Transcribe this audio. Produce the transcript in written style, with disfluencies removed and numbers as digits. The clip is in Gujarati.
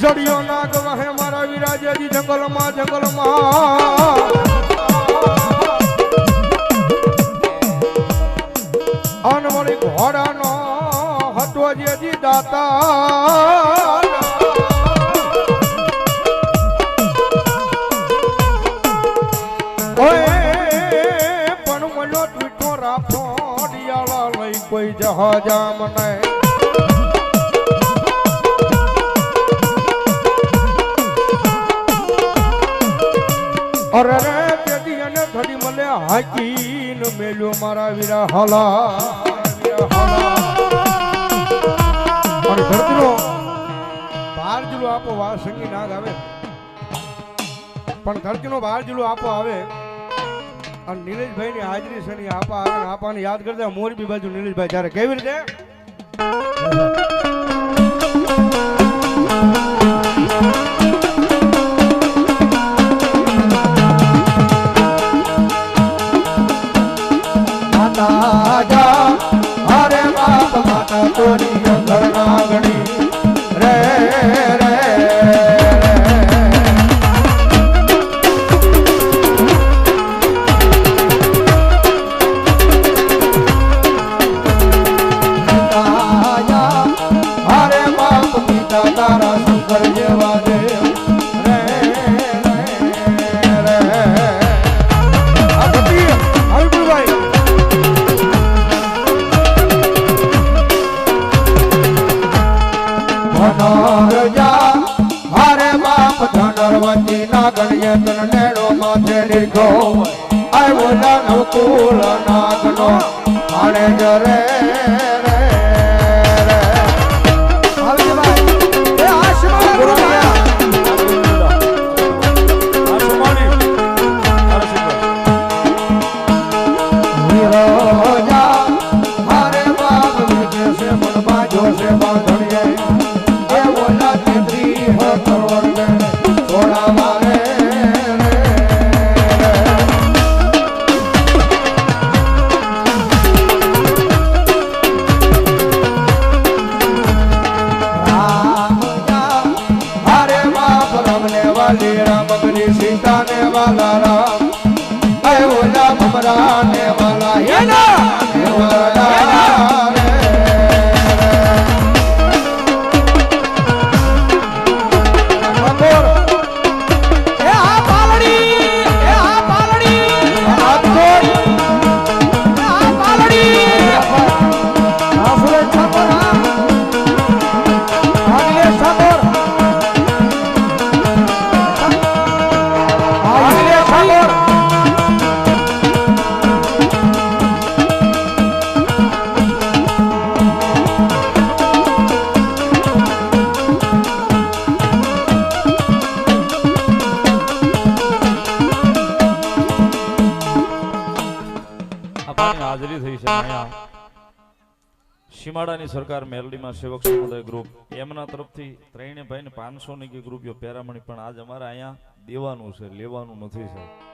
જડિયો નાગ વહે મારા વિરાજજી જંગલમાં જંગલમાં અનવળી ઘોડાનો હતો જેજી દાતા પણ મળ્યો ટ્વીટો રાખો ડિયાળા લઈ કોઈ જહાજા મને અરે રે તેથી અને ઘડી મળે હાકીન મેલ્યો મારા વીરા હલા અને ધરતીનો બાર જુલો આપો વા સંગી નાગ આવે પણ ધરતીનો બાર જુલો આપો આવે અને નીલેશભાઈ ની હાજરી છે ની આપા આવે આપાને યાદ કરતા મોરબી બાજુ નીલેશભાઈ જ્યારે કેવી રીતે અરે બાપ માતા તોરી અંદર નાગણી રે રે અરે બાપ પિતા તારા શંકર જેવા દેવ રે રે રે ભાઈ ધનરજા હરે બાપ ધનરવતી નાગણ્ય તન નેડો માથે લીધો આવ્યો દાનવ કુલ નાગનો આણે જરે રે રે હાલજી ભાઈ એ આશીર્વાદ બોલ્યા વીરજા હરે બાપ વિજય સે મન બાજો સે બાંધણીએ सीता ने वाला राम अय ओला भमरा ने वाला ये ना હાજરી થઈ છે અહીંયા સીમાડાની સરકાર મેલડીમાં સેવક સમુદાય ગ્રુપ એમના તરફથી ત્રણે ભાઈને 500 ની ગ્રુપ પેરામણી પણ આજ અમારે અહીંયા દેવાનું છે લેવાનું નથી સાહેબ